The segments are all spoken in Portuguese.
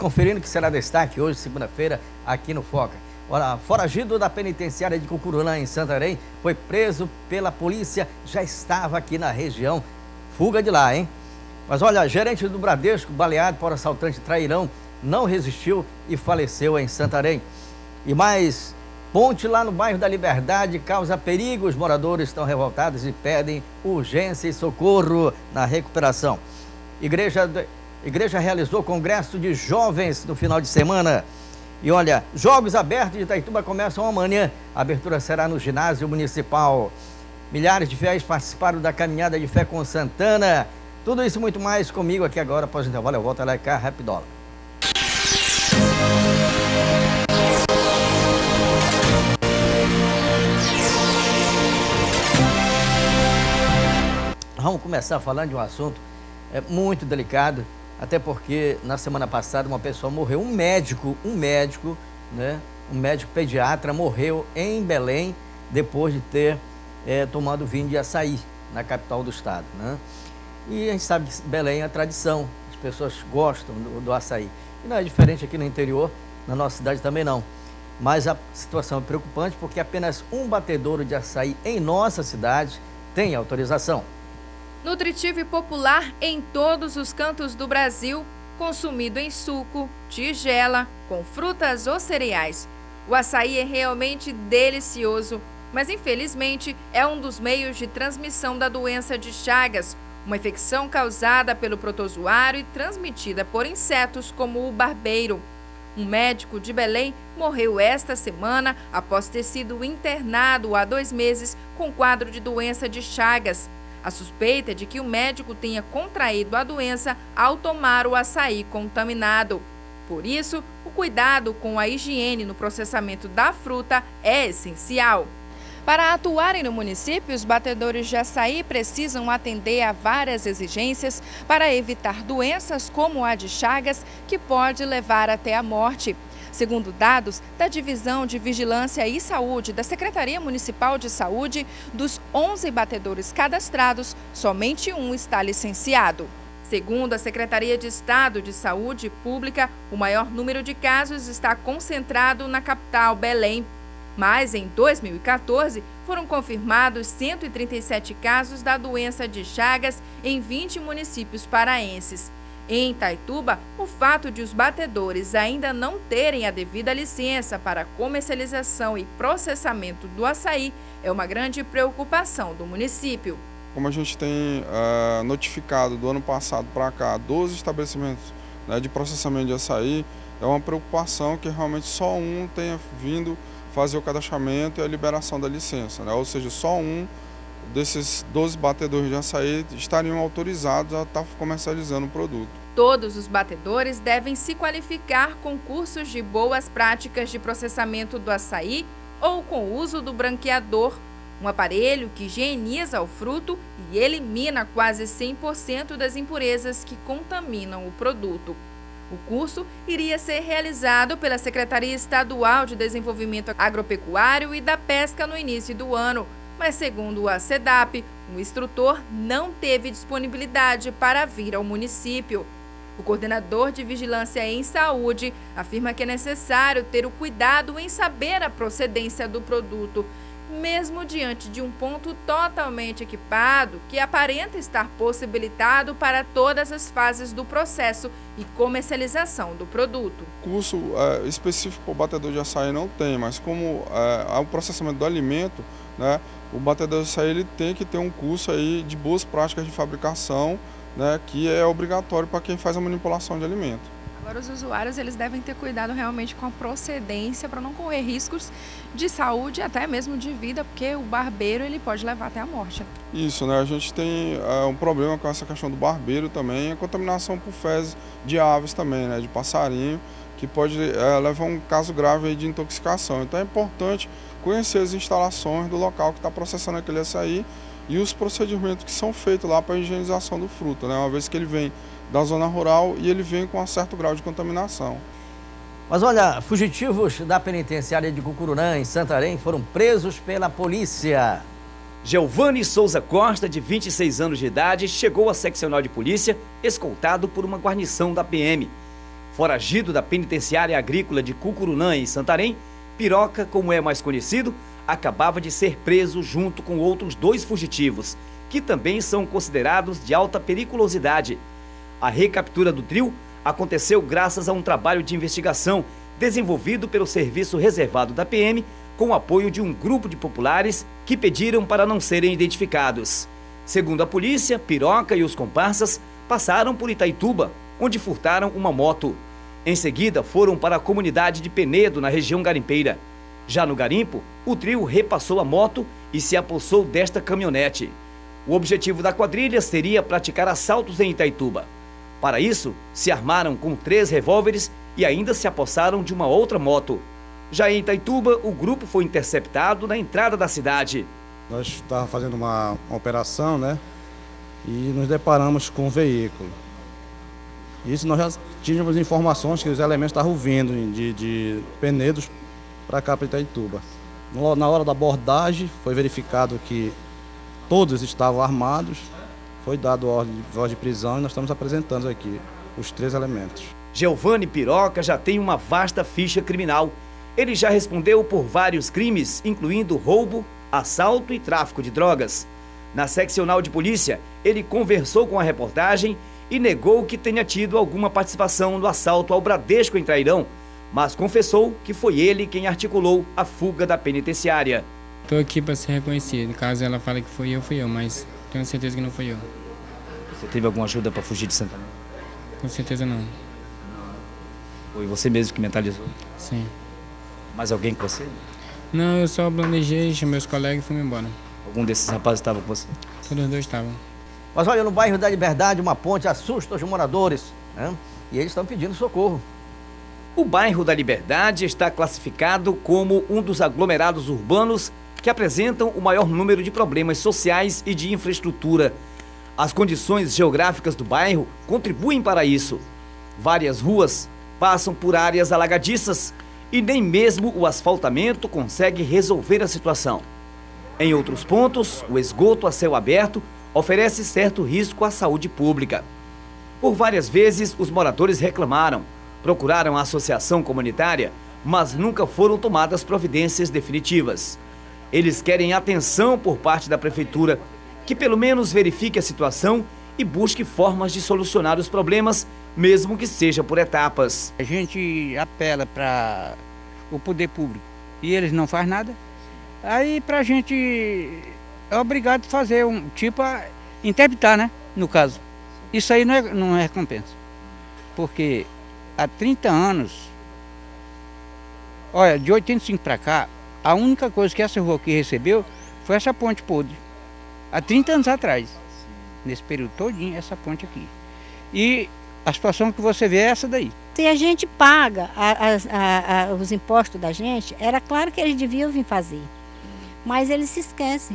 conferindo o que será destaque hoje, segunda-feira, aqui no Foca. Ora, foragido da penitenciária de Cucurulã, em Santarém, foi preso pela polícia, já estava aqui na região. Fuga de lá, hein? Mas olha, gerente do Bradesco, baleado por assaltante trairão, não resistiu e faleceu em Santarém. E mais, ponte lá no bairro da Liberdade causa perigo. Os moradores estão revoltados e pedem urgência e socorro na recuperação. Igreja realizou congresso de jovens no final de semana. E olha, Jogos Abertos de Itaituba começam amanhã. A abertura será no ginásio municipal. Milhares de fiéis participaram da caminhada de fé com Santana. Tudo isso e muito mais comigo aqui agora. Após o intervalo, eu volto lá cá, rapidola. Vamos começar falando de um assunto muito delicado, até porque na semana passada uma pessoa morreu, um médico, né? Um médico pediatra morreu em Belém depois de ter tomado vinho de açaí na capital do estado, né? E a gente sabe que Belém é a tradição, as pessoas gostam do açaí. E não é diferente aqui no interior, na nossa cidade também não. Mas a situação é preocupante porque apenas um batedouro de açaí em nossa cidade tem autorização. Nutritivo e popular em todos os cantos do Brasil, consumido em suco, tigela, com frutas ou cereais. O açaí é realmente delicioso, mas infelizmente é um dos meios de transmissão da doença de Chagas, uma infecção causada pelo protozoário e transmitida por insetos como o barbeiro. Um médico de Belém morreu esta semana após ter sido internado há 2 meses com quadro de doença de Chagas. A suspeita é de que o médico tenha contraído a doença ao tomar o açaí contaminado. Por isso, o cuidado com a higiene no processamento da fruta é essencial. Para atuarem no município, os batedores de açaí precisam atender a várias exigências para evitar doenças como a de Chagas, que pode levar até a morte. Segundo dados da Divisão de Vigilância e Saúde da Secretaria Municipal de Saúde, dos 11 batedores cadastrados, somente um está licenciado. Segundo a Secretaria de Estado de Saúde Pública, o maior número de casos está concentrado na capital, Belém. Mas em 2014, foram confirmados 137 casos da doença de Chagas em 20 municípios paraenses. Em Itaituba, o fato de os batedores ainda não terem a devida licença para comercialização e processamento do açaí é uma grande preocupação do município. Como a gente tem notificado do ano passado para cá 12 estabelecimentos, né, de processamento de açaí, é uma preocupação que realmente só um tenha vindo fazer o cadastramento e a liberação da licença, né? Ou seja, só um desses 12 batedores de açaí estariam autorizados a estar comercializando o produto. Todos os batedores devem se qualificar com cursos de boas práticas de processamento do açaí ou com o uso do branqueador, um aparelho que higieniza o fruto e elimina quase 100% das impurezas que contaminam o produto. O curso iria ser realizado pela Secretaria Estadual de Desenvolvimento Agropecuário e da Pesca no início do ano, mas segundo a SEDAP, o instrutor não teve disponibilidade para vir ao município. O coordenador de Vigilância em Saúde afirma que é necessário ter o cuidado em saber a procedência do produto, mesmo diante de um ponto totalmente equipado que aparenta estar possibilitado para todas as fases do processo e comercialização do produto. Curso específico para o batedor de açaí não tem, mas como há o processamento do alimento, né, o batedor de açaí ele tem que ter um curso aí de boas práticas de fabricação, né, que é obrigatório para quem faz a manipulação de alimento. Agora os usuários eles devem ter cuidado realmente com a procedência para não correr riscos de saúde, até mesmo de vida, porque o barbeiro ele pode levar até a morte. Isso, né? A gente tem um problema com essa questão do barbeiro também, a contaminação por fezes de aves também, né, de passarinho, que pode levar a um caso grave aí de intoxicação. Então é importante conhecer as instalações do local que está processando aquele açaí e os procedimentos que são feitos lá para a higienização do fruto, né? Uma vez que ele vem da zona rural e ele vem com um certo grau de contaminação. Mas olha, fugitivos da penitenciária de Cucurulã, em Santarém, foram presos pela polícia. Geovani Souza Costa, de 26 anos de idade, chegou à seccional de polícia escoltado por uma guarnição da PM. Foragido da penitenciária agrícola de Cucurulã, em Santarém, Piroca, como é mais conhecido, acabava de ser preso junto com outros 2 fugitivos, que também são considerados de alta periculosidade. A recaptura do trio aconteceu graças a um trabalho de investigação desenvolvido pelo Serviço Reservado da PM, com o apoio de um grupo de populares que pediram para não serem identificados. Segundo a polícia, Piroca e os comparsas passaram por Itaituba, onde furtaram uma moto. Em seguida, foram para a comunidade de Penedo, na região garimpeira. Já no garimpo, o trio repassou a moto e se apossou desta caminhonete. O objetivo da quadrilha seria praticar assaltos em Itaituba. Para isso, se armaram com 3 revólveres e ainda se apossaram de uma outra moto. Já em Itaituba, o grupo foi interceptado na entrada da cidade. Nós estávamos fazendo uma operação, né? E nos deparamos com um veículo. Isso nós já tínhamos informações que os elementos estavam vindo de Penedos para cá, para Itaituba. Na hora da abordagem, foi verificado que todos estavam armados, foi dado voz de prisão e nós estamos apresentando aqui os 3 elementos. Geovani Piroca já tem uma vasta ficha criminal. Ele já respondeu por vários crimes, incluindo roubo, assalto e tráfico de drogas. Na seccional de polícia, ele conversou com a reportagem e negou que tenha tido alguma participação no assalto ao Bradesco em Trairão, mas confessou que foi ele quem articulou a fuga da penitenciária. Estou aqui para ser reconhecido. Caso ela fale que fui eu, mas tenho certeza que não fui eu. Você teve alguma ajuda para fugir de Santarém? Com certeza não. Foi você mesmo que mentalizou? Sim. Mais alguém com você? Não, eu só planejei, chamei meus colegas e fui embora. Algum desses rapazes estava com você? Todos os 2 estavam. Mas olha, no bairro da Liberdade, uma ponte assusta os moradores, né? E eles estão pedindo socorro. O bairro da Liberdade está classificado como um dos aglomerados urbanos que apresentam o maior número de problemas sociais e de infraestrutura. As condições geográficas do bairro contribuem para isso. Várias ruas passam por áreas alagadiças e nem mesmo o asfaltamento consegue resolver a situação. Em outros pontos, o esgoto a céu aberto oferece certo risco à saúde pública. Por várias vezes, os moradores reclamaram, procuraram a associação comunitária, mas nunca foram tomadas providências definitivas. Eles querem atenção por parte da prefeitura, que pelo menos verifique a situação e busque formas de solucionar os problemas, mesmo que seja por etapas. A gente apela para o poder público e eles não fazem nada. Aí pra gente é obrigado a fazer interpretar, né? No caso. Isso aí não é recompensa. Porque há 30 anos, olha, de 85 para cá, a única coisa que essa rua aqui recebeu foi essa ponte podre. Há 30 anos atrás. Nesse período todinho, essa ponte aqui. E a situação que você vê é essa daí. Se a gente paga os impostos da gente, era claro que eles deviam vir fazer. Mas eles se esquecem.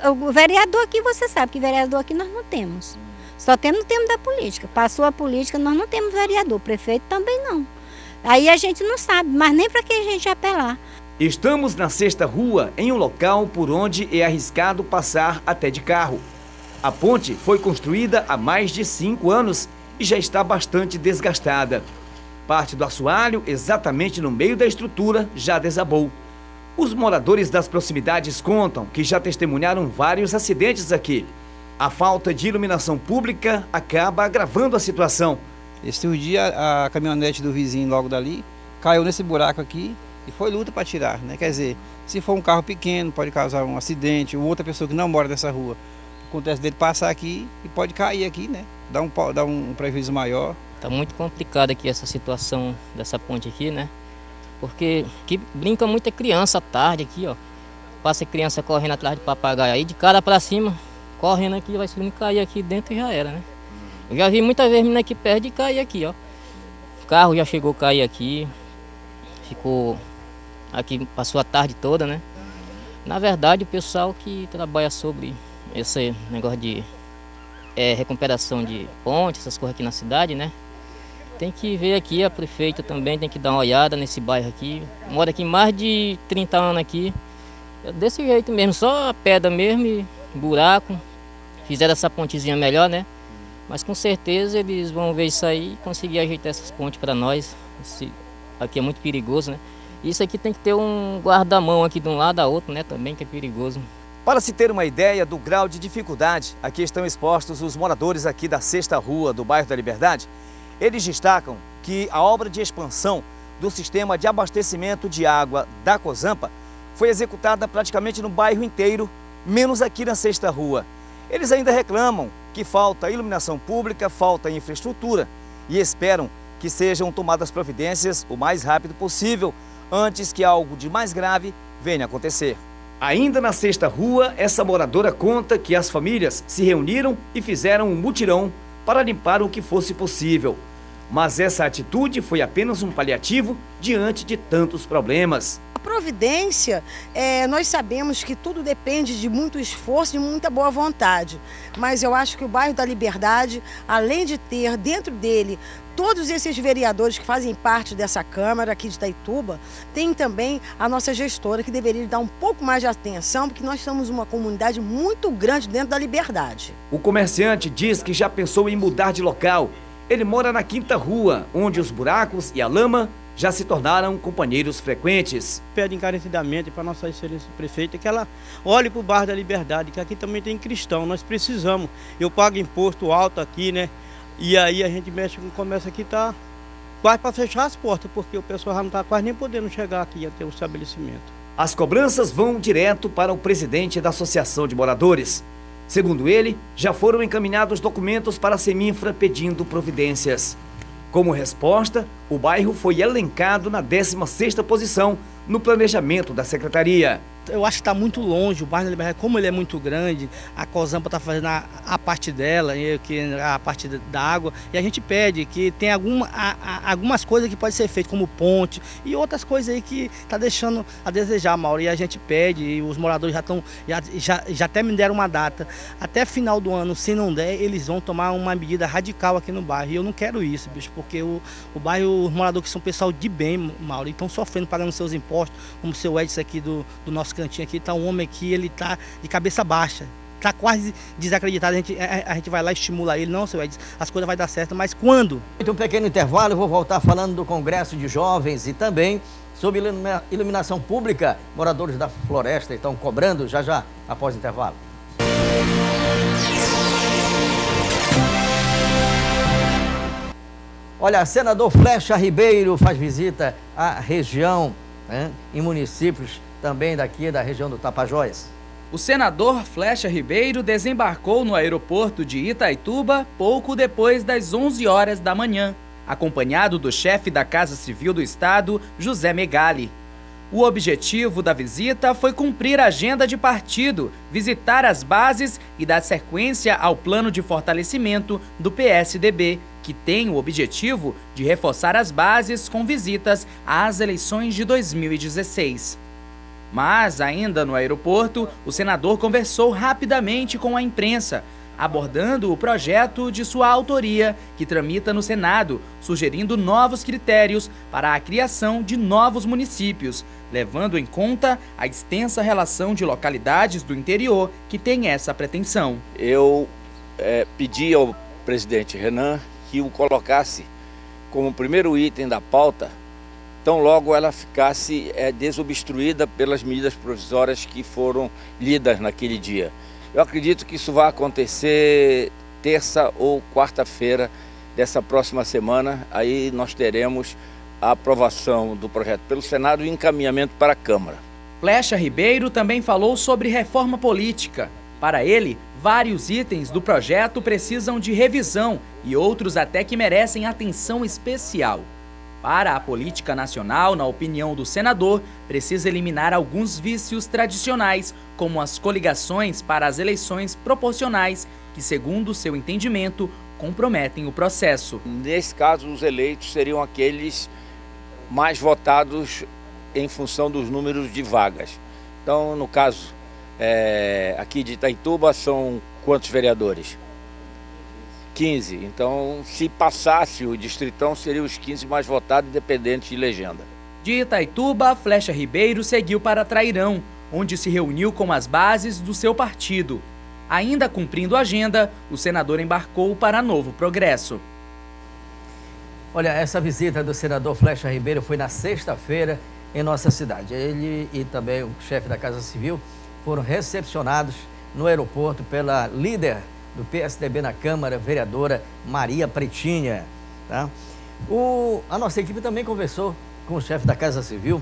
O vereador aqui, você sabe que vereador aqui nós não temos. Só temos no tempo da política. Passou a política, nós não temos vereador. Prefeito também não. Aí a gente não sabe, mas nem para que a gente apelar. Estamos na Sexta Rua, em um local por onde é arriscado passar até de carro. A ponte foi construída há mais de 5 anos e já está bastante desgastada. Parte do assoalho, exatamente no meio da estrutura, já desabou. Os moradores das proximidades contam que já testemunharam vários acidentes aqui. A falta de iluminação pública acaba agravando a situação. Esse dia a caminhonete do vizinho logo dali caiu nesse buraco aqui e foi luta para tirar, né? Quer dizer, se for um carro pequeno pode causar um acidente, ou outra pessoa que não mora nessa rua, acontece dele passar aqui e pode cair aqui, né? Dá um prejuízo maior. Tá muito complicado aqui essa situação dessa ponte aqui, né? Porque aqui brinca muita criança à tarde aqui, ó. Passa criança correndo atrás de papagaio aí, de cara para cima, correndo aqui, vai subindo e cair aqui dentro e já era, né? Eu já vi muitas vezes menina aqui perto de cair aqui, ó. O carro já chegou a cair aqui, ficou aqui, passou a tarde toda, né? Na verdade, o pessoal que trabalha sobre esse negócio de recuperação de pontes, essas coisas aqui na cidade, né? Tem que ver aqui, a prefeita também tem que dar uma olhada nesse bairro aqui. Mora aqui mais de 30 anos aqui. Desse jeito mesmo, só a pedra mesmo e buraco. Fizeram essa pontezinha melhor, né? Mas com certeza eles vão ver isso aí e conseguir ajeitar essas pontes para nós. Aqui é muito perigoso, né? Isso aqui tem que ter um guarda-mão aqui de um lado a outro, né? Também que é perigoso. Para se ter uma ideia do grau de dificuldade, aqui estão expostos os moradores aqui da 6ª Rua do bairro da Liberdade. Eles destacam que a obra de expansão do sistema de abastecimento de água da Cozampa foi executada praticamente no bairro inteiro, menos aqui na 6ª Rua. Eles ainda reclamam que falta iluminação pública, falta infraestrutura e esperam que sejam tomadas providências o mais rápido possível, antes que algo de mais grave venha a acontecer. Ainda na 6ª Rua, essa moradora conta que as famílias se reuniram e fizeram um mutirão para limpar o que fosse possível. Mas essa atitude foi apenas um paliativo diante de tantos problemas. A providência, nós sabemos que tudo depende de muito esforço e de muita boa vontade. Mas eu acho que o bairro da Liberdade, além de ter dentro dele todos esses vereadores que fazem parte dessa Câmara aqui de Itaituba, tem também a nossa gestora que deveria dar um pouco mais de atenção, porque nós somos uma comunidade muito grande dentro da Liberdade. O comerciante diz que já pensou em mudar de local. Ele mora na 5ª Rua, onde os buracos e a lama já se tornaram companheiros frequentes. Pede encarecidamente para a nossa excelência prefeita que ela olhe para o bairro da Liberdade, que aqui também tem cristão, nós precisamos. Eu pago imposto alto aqui, né? E aí a gente mexe com o comércio aqui, tá quase para fechar as portas, porque o pessoal já não está quase nem podendo chegar aqui até o estabelecimento. As cobranças vão direto para o presidente da Associação de Moradores. Segundo ele, já foram encaminhados documentos para a Seminfra pedindo providências. Como resposta, o bairro foi elencado na 16ª posição no planejamento da Secretaria. Eu acho que está muito longe, o bairro da Liberdade, como ele é muito grande, a Cozampa está fazendo a parte dela, a parte da água, e a gente pede que tem algumas coisas que podem ser feitas, como ponte, e outras coisas aí que está deixando a desejar, Mauro, e a gente pede, e os moradores já até me deram uma data, até final do ano, se não der, eles vão tomar uma medida radical aqui no bairro, e eu não quero isso, bicho, porque o bairro, os moradores que são pessoal de bem, Mauro, e estão sofrendo, pagando seus impostos, como o seu Edson aqui do nosso cantinho aqui, tá um homem aqui, ele tá de cabeça baixa, tá quase desacreditado, a gente vai lá e estimula ele, não, seu Edson, as coisas vai dar certo, mas quando? Um pequeno intervalo, eu vou voltar falando do Congresso de Jovens e também sobre iluminação pública. Moradores da Floresta estão cobrando já após o intervalo. Olha, senador Flecha Ribeiro faz visita à região, né, em municípios também daqui da região do Tapajós. O senador Flecha Ribeiro desembarcou no aeroporto de Itaituba pouco depois das 11 horas da manhã, acompanhado do chefe da Casa Civil do Estado, José Megali. O objetivo da visita foi cumprir a agenda de partido, visitar as bases e dar sequência ao plano de fortalecimento do PSDB, que tem o objetivo de reforçar as bases com visitas às eleições de 2016. Mas, ainda no aeroporto, o senador conversou rapidamente com a imprensa, abordando o projeto de sua autoria, que tramita no Senado, sugerindo novos critérios para a criação de novos municípios, levando em conta a extensa relação de localidades do interior que tem essa pretensão. Eu pedi ao presidente Renan que o colocasse como primeiro item da pauta, tão logo ela ficasse desobstruída pelas medidas provisórias que foram lidas naquele dia. Eu acredito que isso vai acontecer terça ou quarta-feira dessa próxima semana. Aí nós teremos a aprovação do projeto pelo Senado e o encaminhamento para a Câmara. Flecha Ribeiro também falou sobre reforma política. Para ele, vários itens do projeto precisam de revisão e outros até que merecem atenção especial. Para a política nacional, na opinião do senador, precisa eliminar alguns vícios tradicionais, como as coligações para as eleições proporcionais, que, segundo seu entendimento, comprometem o processo. Nesse caso, os eleitos seriam aqueles mais votados em função dos números de vagas. Então, no caso aqui de Itaituba, são quantos vereadores? 15. Então, se passasse o distritão, seriam os 15 mais votados, independente de legenda. De Itaituba, Flecha Ribeiro seguiu para Trairão, onde se reuniu com as bases do seu partido. Ainda cumprindo a agenda, o senador embarcou para Novo Progresso. Olha, essa visita do senador Flecha Ribeiro foi na sexta-feira em nossa cidade. Ele e também o chefe da Casa Civil foram recepcionados no aeroporto pela líder do PSDB na Câmara, vereadora Maria Pretinha. Tá? A nossa equipe também conversou com o chefe da Casa Civil,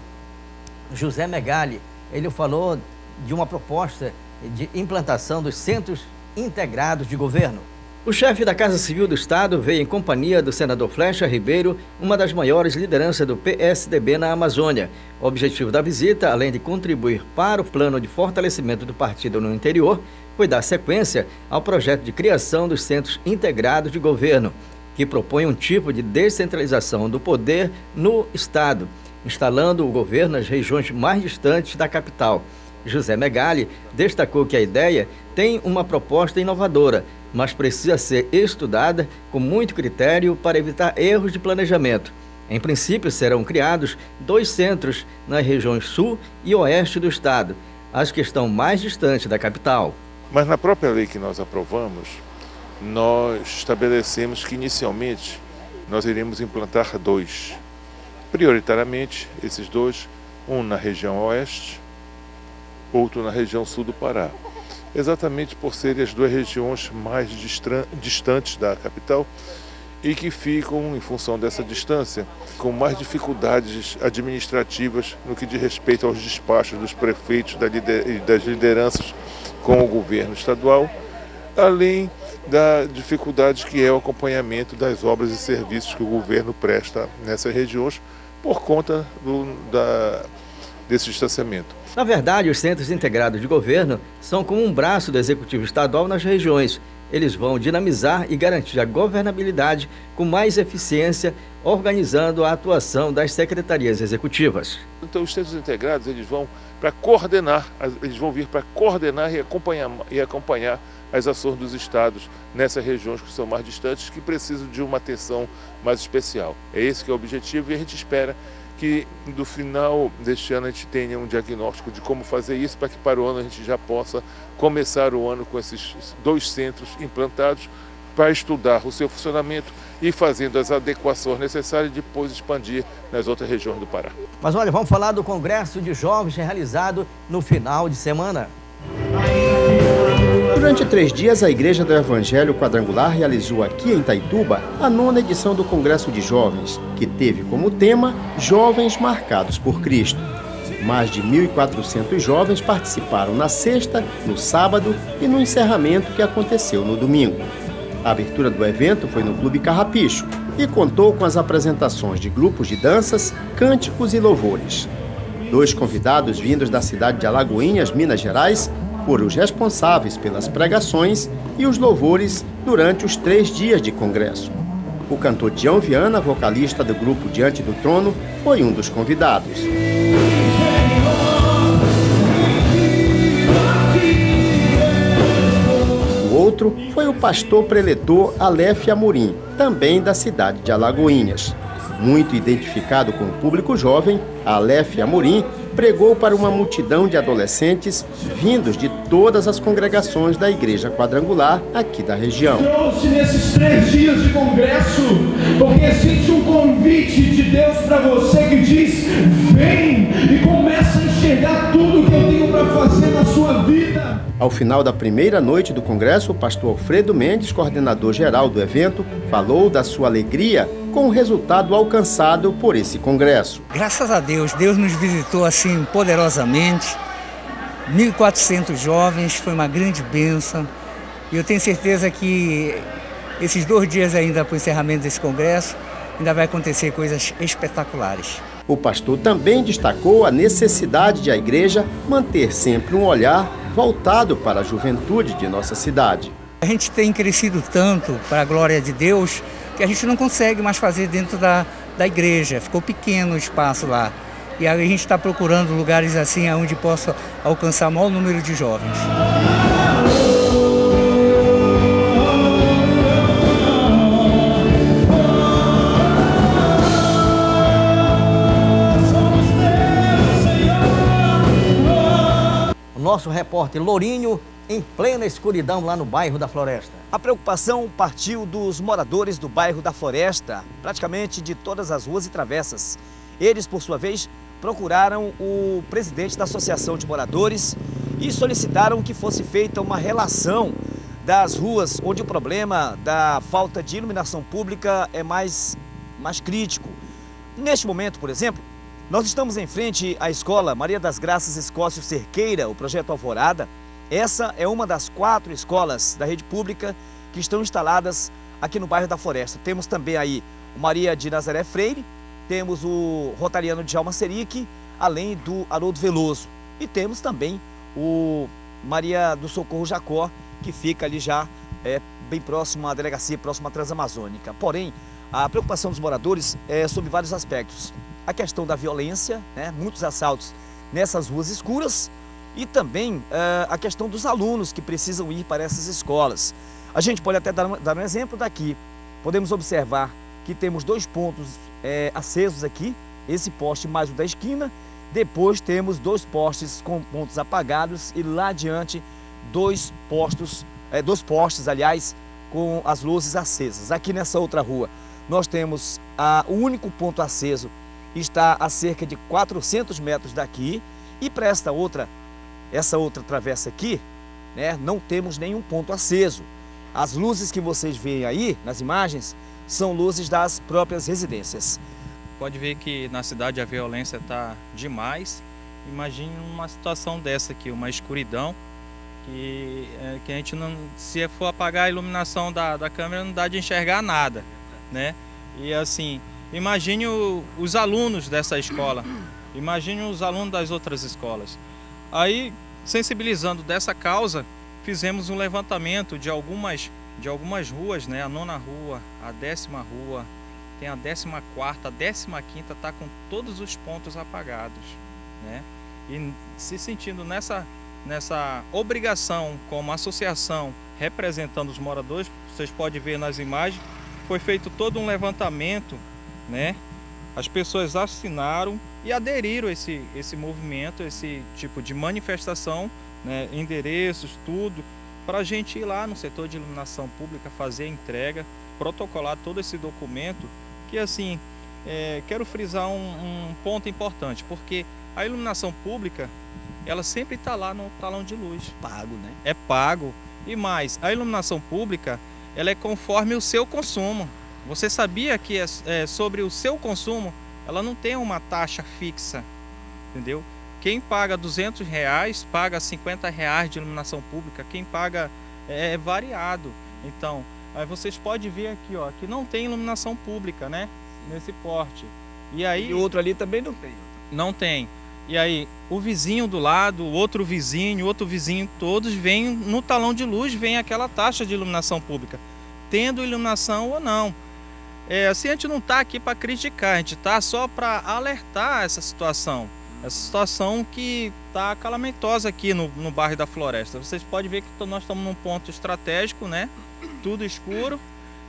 José Megali. Ele falou de uma proposta de implantação dos centros integrados de governo. O chefe da Casa Civil do Estado veio em companhia do senador Flecha Ribeiro, uma das maiores lideranças do PSDB na Amazônia. O objetivo da visita, além de contribuir para o plano de fortalecimento do partido no interior, foi dar sequência ao projeto de criação dos centros integrados de governo, que propõe um tipo de descentralização do poder no Estado, instalando o governo nas regiões mais distantes da capital. José Megali destacou que a ideia tem uma proposta inovadora, mas precisa ser estudada com muito critério para evitar erros de planejamento. Em princípio, serão criados 2 centros nas regiões sul e oeste do estado, as que estão mais distantes da capital. Mas na própria lei que nós aprovamos, nós estabelecemos que inicialmente nós iremos implantar 2. Prioritariamente, esses 2, um na região oeste, outro na região sul do Pará. Exatamente por serem as 2 regiões mais distantes da capital e que ficam, em função dessa distância, com mais dificuldades administrativas no que diz respeito aos despachos dos prefeitos e das lideranças com o governo estadual, além da dificuldade que é o acompanhamento das obras e serviços que o governo presta nessas regiões por conta desse distanciamento. Na verdade, os centros integrados de governo são como um braço do Executivo Estadual nas regiões. Eles vão dinamizar e garantir a governabilidade com mais eficiência, organizando a atuação das secretarias executivas. Então, os centros integrados eles vão vir para coordenar e acompanhar as ações dos estados nessas regiões que são mais distantes, que precisam de uma atenção mais especial. É esse que é o objetivo e a gente espera que no final deste ano a gente tenha um diagnóstico de como fazer isso, para que para o ano a gente já possa começar o ano com esses 2 centros implantados para estudar o seu funcionamento e fazendo as adequações necessárias e depois expandir nas outras regiões do Pará. Mas olha, vamos falar do Congresso de Jovens realizado no final de semana. Durante 3 dias, a Igreja do Evangelho Quadrangular realizou aqui em Itaituba a 9ª edição do Congresso de Jovens, que teve como tema Jovens Marcados por Cristo. Mais de 1.400 jovens participaram na sexta, no sábado e no encerramento que aconteceu no domingo. A abertura do evento foi no Clube Carrapicho e contou com as apresentações de grupos de danças, cânticos e louvores. 2 convidados vindos da cidade de Alagoinhas, Minas Gerais, foram os responsáveis pelas pregações e os louvores durante os 3 dias de congresso. O cantor Tião Viana, vocalista do grupo Diante do Trono, foi um dos convidados. O outro foi o pastor preletor Aleph Amorim, também da cidade de Alagoinhas. Muito identificado com o público jovem, Aleph Amorim pregou para uma multidão de adolescentes vindos de todas as congregações da Igreja Quadrangular aqui da região. Trouxe nesses 3 dias de congresso, porque existe um convite de Deus para você que diz: vem e começa a enxergar tudo que eu tenho para fazer na sua vida. Ao final da primeira noite do congresso, o pastor Alfredo Mendes, coordenador geral do evento, falou da sua alegria com o resultado alcançado por esse congresso. Graças a Deus, Deus nos visitou assim poderosamente, 1.400 jovens, foi uma grande bênção. E eu tenho certeza que esses 2 dias ainda para o encerramento desse congresso, ainda vai acontecer coisas espetaculares. O pastor também destacou a necessidade de a igreja manter sempre um olhar voltado para a juventude de nossa cidade. A gente tem crescido tanto para a glória de Deus que a gente não consegue mais fazer dentro da igreja, ficou pequeno o espaço lá. E aí a gente está procurando lugares assim onde possa alcançar o maior número de jovens. nosso repórter Lourinho, em plena escuridão lá no bairro da Floresta. A preocupação partiu dos moradores do bairro da Floresta, praticamente de todas as ruas e travessas. Eles, por sua vez, procuraram o presidente da Associação de Moradores e solicitaram que fosse feita uma relação das ruas onde o problema da falta de iluminação pública é mais crítico. Neste momento, por exemplo, nós estamos em frente à escola Maria das Graças Escócio Cerqueira, o projeto Alvorada. Essa é uma das 4 escolas da rede pública que estão instaladas aqui no bairro da Floresta. Temos também aí o Maria de Nazaré Freire, temos o Rotariano Djalma Seric, além do Haroldo Veloso. E temos também o Maria do Socorro Jacó, que fica ali já bem próximo à delegacia, próximo à Transamazônica. Porém, a preocupação dos moradores é sobre vários aspectos. A questão da violência, né? Muitos assaltos nessas ruas escuras, e também a questão dos alunos que precisam ir para essas escolas. A gente pode até dar um exemplo daqui. Podemos observar que temos 2 pontos acesos aqui, esse poste mais o da esquina. Depois temos 2 postes com pontos apagados e lá adiante 2 postes, aliás, com as luzes acesas. Aqui nessa outra rua nós temos o único ponto aceso, está a cerca de 400 metros daqui, e para essa outra travessa aqui, né, não temos nenhum ponto aceso. As luzes que vocês veem aí nas imagens são luzes das próprias residências. Pode ver que na cidade a violência está demais. Imagine uma situação dessa aqui, uma escuridão, que a gente não, se for apagar a iluminação da câmera, não dá de enxergar nada, né? E assim, imagine os alunos dessa escola, imagine os alunos das outras escolas. Aí, sensibilizando dessa causa, fizemos um levantamento de algumas ruas, né? A 9ª rua, a 10ª rua, tem a 14ª, a 15ª está com todos os pontos apagados, né? E se sentindo nessa obrigação como associação representando os moradores, vocês podem ver nas imagens, foi feito todo um levantamento, né? As pessoas assinaram e aderiram a esse movimento, esse tipo de manifestação, né? Endereços, tudo, para a gente ir lá no setor de iluminação pública, fazer a entrega, protocolar todo esse documento, que assim, quero frisar um ponto importante, porque a iluminação pública, ela sempre está lá no talão de luz. Pago, né? É pago. E mais, a iluminação pública, ela é conforme o seu consumo. Você sabia que sobre o seu consumo, ela não tem uma taxa fixa, entendeu? Quem paga R$200, paga R$50 de iluminação pública. Quem paga é variado. Então, aí vocês podem ver aqui, ó, que não tem iluminação pública, né? Nesse porte. E aí, o outro ali também não tem. Não tem. E aí, o vizinho do lado, o outro vizinho, todos vêm no talão de luz, vem aquela taxa de iluminação pública, tendo iluminação ou não. Assim, a gente não está aqui para criticar, a gente está só para alertar essa situação que está calamitosa aqui no bairro da Floresta. Vocês podem ver que nós estamos num ponto estratégico, né? Tudo escuro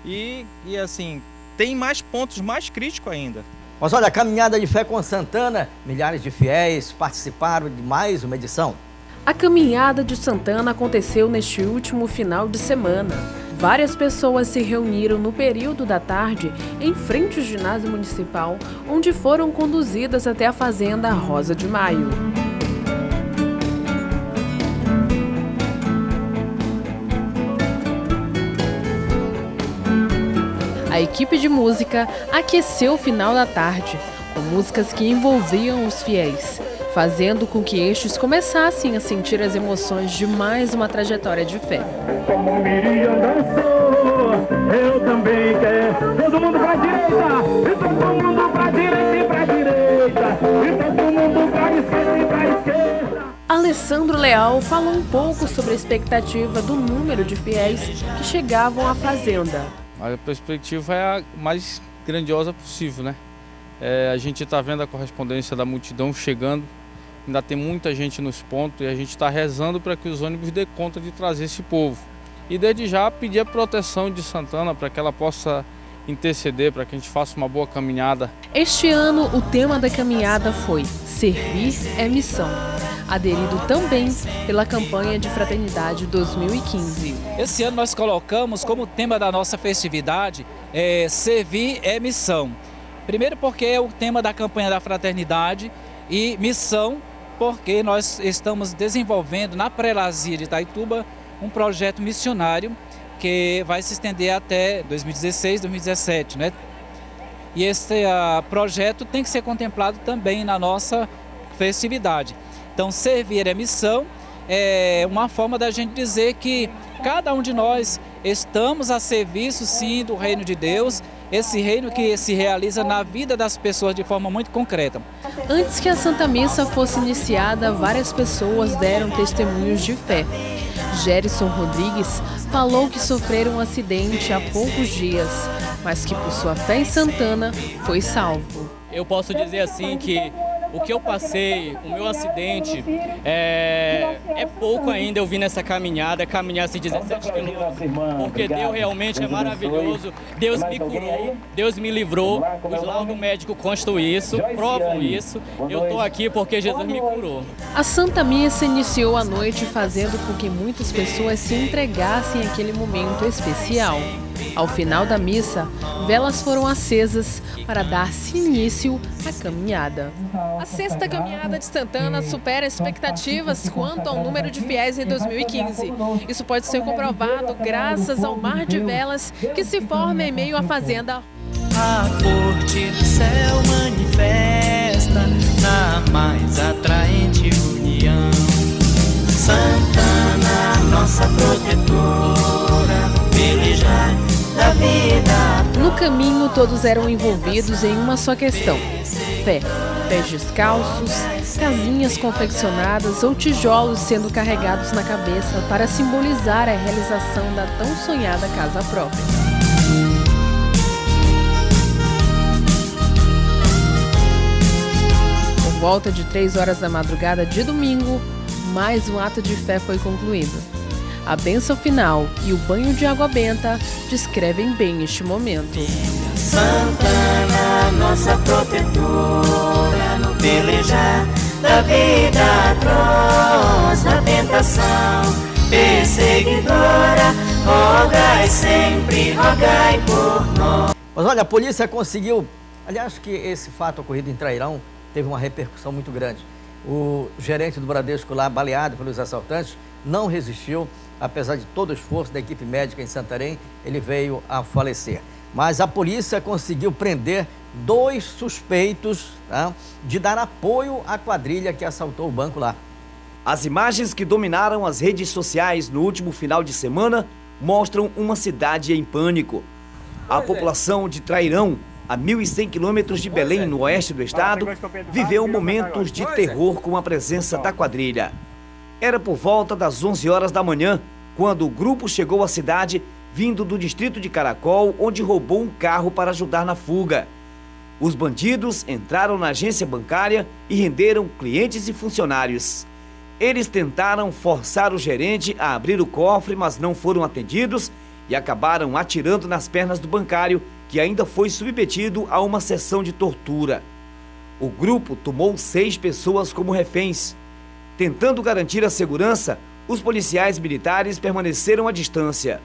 e assim, tem mais pontos mais críticos ainda. Mas olha, a caminhada de fé com Santana, milhares de fiéis participaram de mais uma edição. A caminhada de Santana aconteceu neste último final de semana. Várias pessoas se reuniram no período da tarde em frente ao ginásio municipal, onde foram conduzidas até a fazenda Rosa de Maio. A equipe de música aqueceu o final da tarde, com músicas que envolviam os fiéis, fazendo com que estes começassem a sentir as emoções de mais uma trajetória de fé. Como Miriam dançou, eu também quero. Todo mundo pra direita, e todo mundo pra direita e pra direita, e todo mundo pra esquerda e pra esquerda. Alessandro Leal falou um pouco sobre a expectativa do número de fiéis que chegavam à fazenda. A perspectiva é a mais grandiosa possível, né? A gente está vendo a correspondência da multidão chegando, ainda tem muita gente nos pontos e a gente está rezando para que os ônibus dê conta de trazer esse povo. E desde já pedir a proteção de Santana para que ela possa interceder, para que a gente faça uma boa caminhada. Este ano o tema da caminhada foi Servir é Missão, aderido também pela campanha de Fraternidade 2015. Esse ano nós colocamos como tema da nossa festividade Servir é Missão. Primeiro porque é o tema da campanha da Fraternidade e missão porque nós estamos desenvolvendo na Prelazia de Itaituba um projeto missionário que vai se estender até 2016, 2017, né? E esse projeto tem que ser contemplado também na nossa festividade. Então, servir é missão, é uma forma da gente dizer que cada um de nós estamos a serviço, sim, do reino de Deus, esse reino que se realiza na vida das pessoas de forma muito concreta. Antes que a Santa Missa fosse iniciada, várias pessoas deram testemunhos de fé. Gerson Rodrigues falou que sofreram um acidente há poucos dias, mas que por sua fé em Santana foi salvo. Eu posso dizer assim que o que eu passei, o meu acidente, é pouco ainda eu vim nessa caminhada, caminhar esses 17 quilômetros, porque Deus realmente é maravilhoso, Deus me curou, Deus me livrou, os laudos médicos constam isso, provam isso, eu estou aqui porque Jesus me curou. A Santa Missa iniciou a noite fazendo com que muitas pessoas se entregassem àquele momento especial. Ao final da missa, velas foram acesas para dar-se início à caminhada. A sexta caminhada de Santana supera expectativas quanto ao número de fiéis em 2015. Isso pode ser comprovado graças ao mar de velas que se forma em meio à fazenda. A corte do céu manifesta na mais atraente união. Santana, nossa protetora, no pelejar da vida. No caminho, todos eram envolvidos em uma só questão: fé. Pés descalços, casinhas confeccionadas ou tijolos sendo carregados na cabeça para simbolizar a realização da tão sonhada casa própria. Por volta de 3 horas da madrugada de domingo, mais um ato de fé foi concluído. A bênção final e o banho de água benta descrevem bem este momento. Santana, nossa protetora, no pelejar da vida atroz, na tentação perseguidora, rogai sempre, rogai por nós. Mas olha, a polícia conseguiu, aliás, que esse fato ocorrido em Trairão teve uma repercussão muito grande. O gerente do Bradesco lá, baleado pelos assaltantes, não resistiu, apesar de todo o esforço da equipe médica em Santarém, ele veio a falecer. Mas a polícia conseguiu prender 2 suspeitos, tá, de dar apoio à quadrilha que assaltou o banco lá. As imagens que dominaram as redes sociais no último final de semana mostram uma cidade em pânico. A população de Trairão, a 1.100 quilômetros de Belém, no oeste do estado, viveu momentos de terror com a presença da quadrilha. Era por volta das 11 horas da manhã, quando o grupo chegou à cidade, vindo do distrito de Caracol, onde roubou um carro para ajudar na fuga. Os bandidos entraram na agência bancária e renderam clientes e funcionários. Eles tentaram forçar o gerente a abrir o cofre, mas não foram atendidos e acabaram atirando nas pernas do bancário, que ainda foi submetido a uma sessão de tortura. O grupo tomou 6 pessoas como reféns. Tentando garantir a segurança, os policiais militares permaneceram à distância.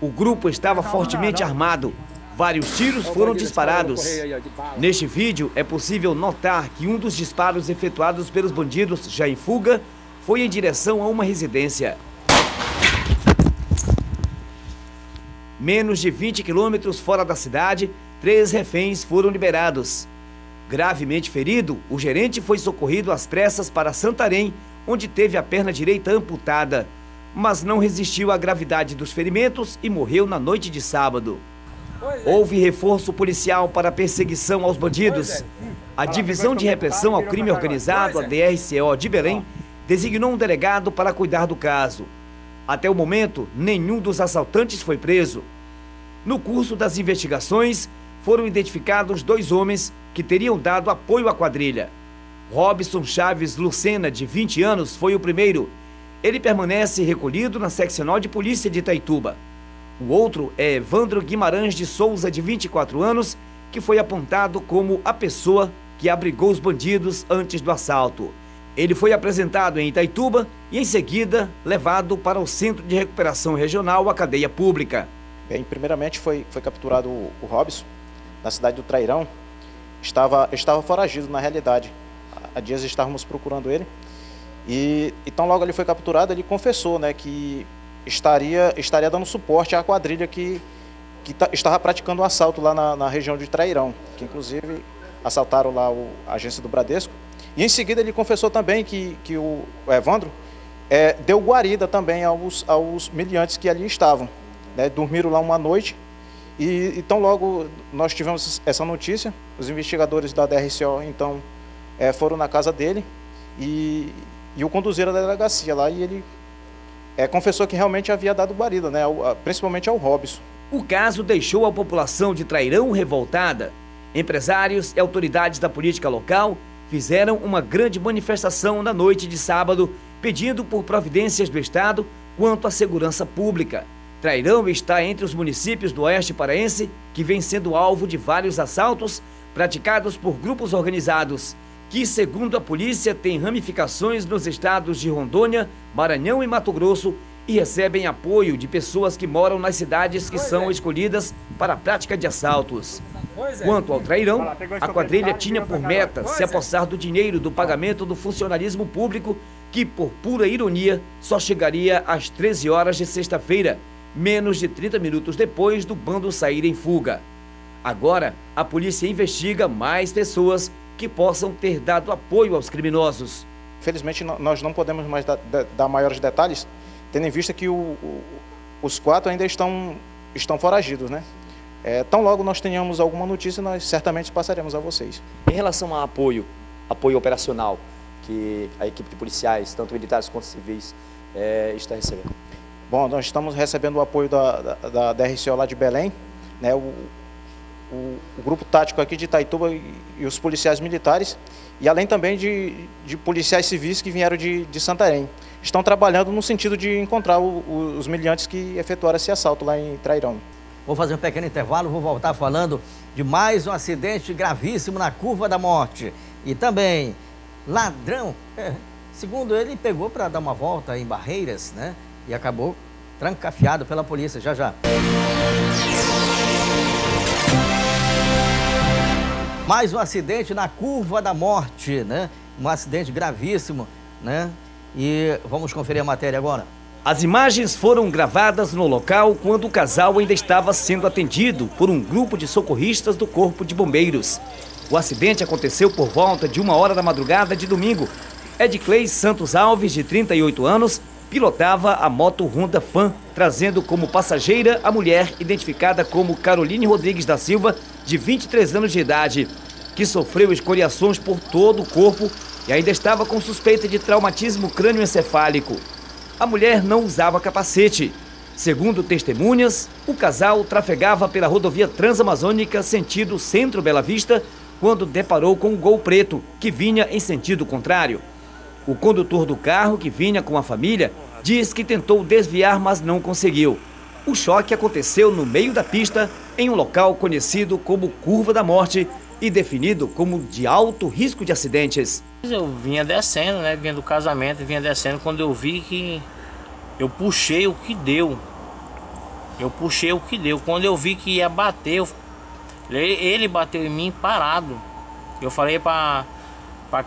O grupo estava fortemente armado. Vários tiros foram disparados. Neste vídeo é possível notar que um dos disparos efetuados pelos bandidos já em fuga foi em direção a uma residência. Menos de 20 quilômetros fora da cidade, 3 reféns foram liberados. Gravemente ferido, o gerente foi socorrido às pressas para Santarém, onde teve a perna direita amputada, mas não resistiu à gravidade dos ferimentos e morreu na noite de sábado. Houve reforço policial para a perseguição aos bandidos. A Divisão de Repressão ao Crime Organizado, a DRCO de Belém, designou um delegado para cuidar do caso. Até o momento, nenhum dos assaltantes foi preso. No curso das investigações, foram identificados 2 homens que teriam dado apoio à quadrilha. Robson Chaves Lucena, de 20 anos, foi o primeiro. Ele permanece recolhido na seccional de polícia de Itaituba. O outro é Evandro Guimarães de Souza, de 24 anos, que foi apontado como a pessoa que abrigou os bandidos antes do assalto. Ele foi apresentado em Itaituba e, em seguida, levado para o Centro de Recuperação Regional, a cadeia pública. Bem, primeiramente foi capturado o Robson, na cidade do Trairão. Estava foragido, na realidade. Há dias estávamos procurando ele. E então, logo ele foi capturado, ele confessou, né, que estaria dando suporte à quadrilha que estava praticando um assalto lá na região de Trairão, que inclusive assaltaram lá a agência do Bradesco. E em seguida ele confessou também que o Evandro deu guarida também aos miliantes que ali estavam, né, dormiram lá uma noite. E então logo nós tivemos essa notícia, os investigadores da DRCO então foram na casa dele e o conduziram à delegacia lá, e ele confessou que realmente havia dado guarida, né, principalmente ao Robson. O caso deixou a população de Trairão revoltada. Empresários e autoridades da política local fizeram uma grande manifestação na noite de sábado, pedindo por providências do Estado quanto à segurança pública. Trairão está entre os municípios do Oeste Paraense que vem sendo alvo de vários assaltos praticados por grupos organizados, que, segundo a polícia, têm ramificações nos estados de Rondônia, Maranhão e Mato Grosso e recebem apoio de pessoas que moram nas cidades que são escolhidas para a prática de assaltos. Quanto ao Trairão, a quadrilha tinha por meta se apossar do dinheiro do pagamento do funcionalismo público, que, por pura ironia, só chegaria às 13 horas de sexta-feira, menos de 30 minutos depois do bando sair em fuga. Agora, a polícia investiga mais pessoas que possam ter dado apoio aos criminosos. Felizmente, nós não podemos mais dar maiores detalhes, tendo em vista que os 4 ainda estão foragidos, né? Tão logo nós tenhamos alguma notícia, nós certamente passaremos a vocês. Em relação a apoio operacional que a equipe de policiais, tanto militares quanto civis, está recebendo? Bom, nós estamos recebendo o apoio da DRCO lá de Belém, né? O grupo tático aqui de Itaituba e os policiais militares, e além também de policiais civis que vieram de Santarém. Estão trabalhando no sentido de encontrar os miliantes que efetuaram esse assalto lá em Trairão. Vou fazer um pequeno intervalo, vou voltar falando de mais um acidente gravíssimo na Curva da Morte. E também, ladrão, segundo ele, pegou para dar uma volta em Barreiras, né? E acabou trancafiado pela polícia. Já, já. Mais um acidente na Curva da Morte, né? Um acidente gravíssimo, né? E vamos conferir a matéria agora. As imagens foram gravadas no local quando o casal ainda estava sendo atendido por um grupo de socorristas do Corpo de Bombeiros. O acidente aconteceu por volta de 1h da madrugada de domingo. Edcleis Santos Alves, de 38 anos, pilotava a moto Honda Fan, trazendo como passageira a mulher identificada como Caroline Rodrigues da Silva, de 23 anos de idade, que sofreu escoriações por todo o corpo e ainda estava com suspeita de traumatismo crânioencefálico. A mulher não usava capacete. Segundo testemunhas, o casal trafegava pela rodovia Transamazônica sentido Centro-Bela Vista quando deparou com um Gol preto, que vinha em sentido contrário. O condutor do carro, que vinha com a família, diz que tentou desviar, mas não conseguiu. O choque aconteceu no meio da pista, em um local conhecido como Curva da Morte e definido como de alto risco de acidentes. Eu vinha descendo, né? Vinha do casamento, vinha descendo. Quando eu vi que eu puxei o que deu. Quando eu vi que ia bater, ele bateu em mim parado. Eu falei para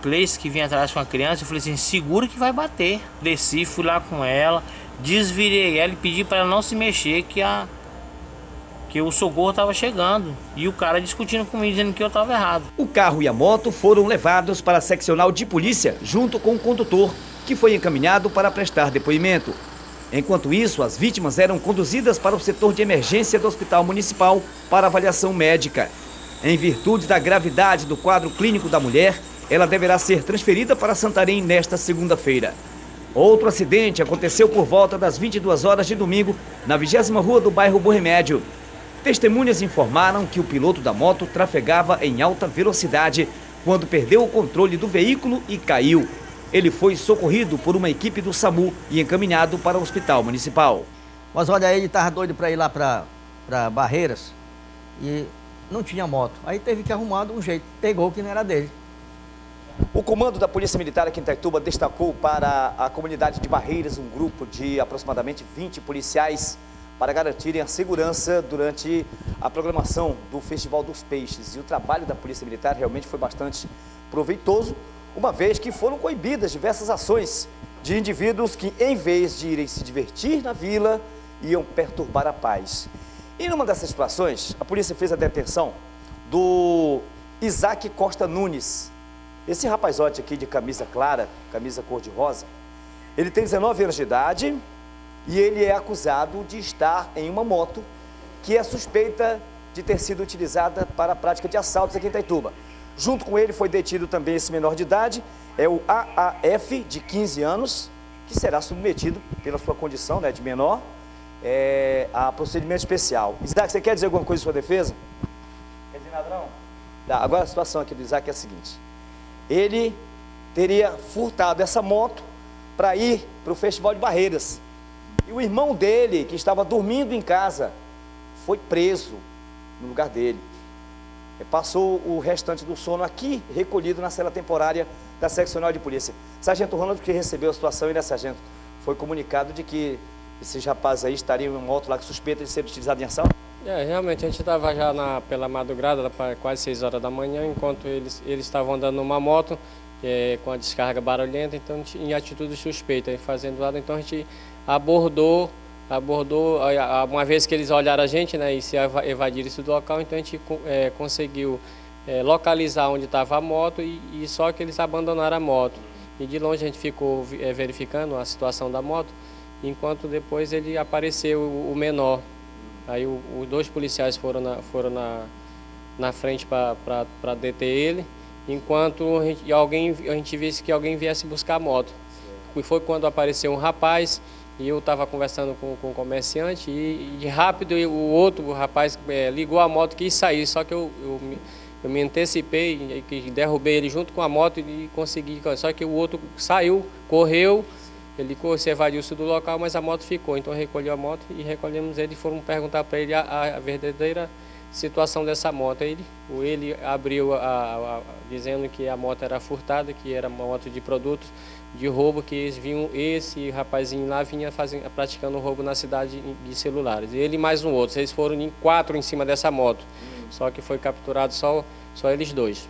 Cleice, que vinha atrás com a criança, eu falei assim, segura que vai bater. Desci, fui lá com ela, desvirei ela e pedi para ela não se mexer, que o socorro estava chegando. E o cara discutindo comigo, dizendo que eu estava errado. O carro e a moto foram levados para a seccional de polícia, junto com o condutor, que foi encaminhado para prestar depoimento. Enquanto isso, as vítimas eram conduzidas para o setor de emergência do Hospital Municipal para avaliação médica. Em virtude da gravidade do quadro clínico da mulher, ela deverá ser transferida para Santarém nesta segunda-feira. Outro acidente aconteceu por volta das 22 horas de domingo, na 20ª rua do bairro Bom Remédio. Testemunhas informaram que o piloto da moto trafegava em alta velocidade quando perdeu o controle do veículo e caiu. Ele foi socorrido por uma equipe do SAMU e encaminhado para o Hospital Municipal. Mas olha, ele estava doido para ir lá para Barreiras e não tinha moto. Aí teve que arrumar um jeito, pegou o que não era dele. O comando da Polícia Militar aqui em Itaituba destacou para a comunidade de Barreiras um grupo de aproximadamente 20 policiais para garantirem a segurança durante a programação do Festival dos Peixes. E o trabalho da Polícia Militar realmente foi bastante proveitoso, uma vez que foram coibidas diversas ações de indivíduos que, em vez de irem se divertir na vila, iam perturbar a paz. E numa dessas situações, a polícia fez a detenção do Isaac Costa Nunes. Esse rapazote aqui de camisa clara, camisa cor-de-rosa, ele tem 19 anos de idade e ele é acusado de estar em uma moto que é suspeita de ter sido utilizada para a prática de assaltos aqui em Itaituba. Junto com ele foi detido também esse menor de idade, é o AAF, de 15 anos, que será submetido, pela sua condição, né, de menor, a procedimento especial. Isaac, você quer dizer alguma coisa em sua defesa? Quer dizer nada não? Tá, agora a situação aqui do Isaac é a seguinte. Ele teria furtado essa moto para ir para o Festival de Barreiras. E o irmão dele, que estava dormindo em casa, foi preso no lugar dele. Passou o restante do sono aqui, recolhido na cela temporária da Seccional de Polícia. Sargento Ronaldo, que recebeu a situação, e, né, sargento, foi comunicado de que esses rapazes aí estariam em uma moto lá que suspeita de ser utilizado em ação? Realmente, a gente estava já pela madrugada, quase 6 horas da manhã, enquanto eles estavam andando numa moto com a descarga barulhenta, então em atitude suspeita, fazendo nada, então a gente abordou, uma vez que eles olharam a gente, né, e se evadiram do local, então a gente conseguiu localizar onde estava a moto e só que eles abandonaram a moto. E de longe a gente ficou verificando a situação da moto, enquanto depois ele apareceu o menor. Aí os 2 policiais foram na frente para deter ele, enquanto a gente visse que alguém viesse buscar a moto. E foi quando apareceu um rapaz, e eu estava conversando com o comerciante, e de rápido o rapaz ligou a moto e quis sair, só que eu me antecipei e derrubei ele junto com a moto e consegui. Só que o outro saiu, correu, ele se evadiu-se do local, mas a moto ficou. Então recolheu a moto e recolhemos ele e foram perguntar para ele a verdadeira situação dessa moto. Ele abriu dizendo que a moto era furtada, que era uma moto de produtos de roubo, que eles vinham, esse rapazinho lá vinha praticando roubo na cidade de celulares. Ele e mais um outro, eles foram em 4 em cima dessa moto, só que foi capturado só eles 2.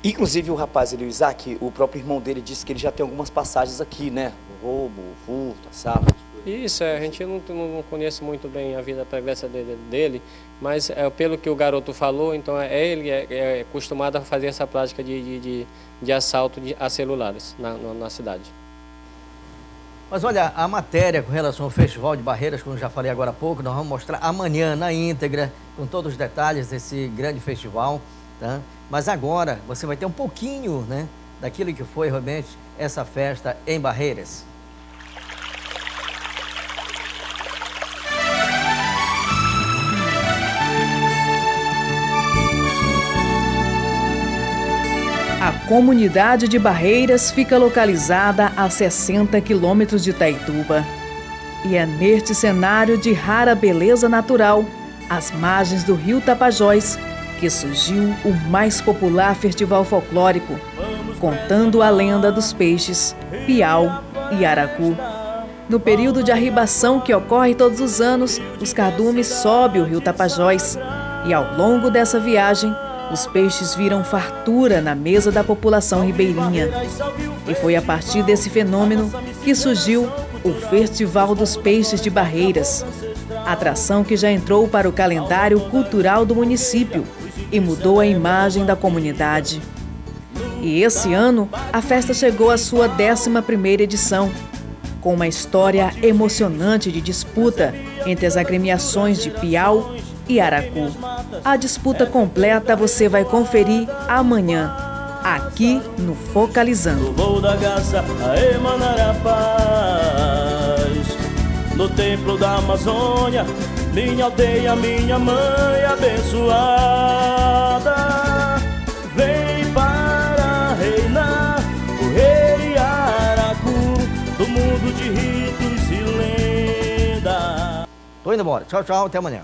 Inclusive o rapaz, o Isaac, o próprio irmão dele disse que ele já tem algumas passagens aqui, né? Roubo, furto, assalto. Isso, a gente não conhece muito bem a vida pregressa dele, mas pelo que o garoto falou, então ele é acostumado a fazer essa prática de assalto a celulares na cidade. Mas olha, a matéria com relação ao Festival de Barreiras, como eu já falei agora há pouco, nós vamos mostrar amanhã na íntegra, com todos os detalhes desse grande festival, tá? Mas agora você vai ter um pouquinho, né, daquilo que foi realmente essa festa em Barreiras. A comunidade de Barreiras fica localizada a 60 quilômetros de Itaituba. E é neste cenário de rara beleza natural, às margens do rio Tapajós, que surgiu o mais popular festival folclórico, contando a lenda dos peixes, piau e aracu. No período de arribação que ocorre todos os anos, os cardumes sobem o rio Tapajós e ao longo dessa viagem, os peixes viram fartura na mesa da população ribeirinha. E foi a partir desse fenômeno que surgiu o Festival dos Peixes de Barreiras, atração que já entrou para o calendário cultural do município e mudou a imagem da comunidade. E esse ano, a festa chegou à sua 11ª edição, com uma história emocionante de disputa entre as agremiações de piau e aracu. A disputa completa você vai conferir amanhã, aqui no Focalizando. Vou da graça a emanar a paz. No templo da Amazônia, minha aldeia, minha mãe abençoada, vem para reinar o rei Aracu do mundo de ritos e lendas. Tô indo embora. Tchau, tchau. Até amanhã.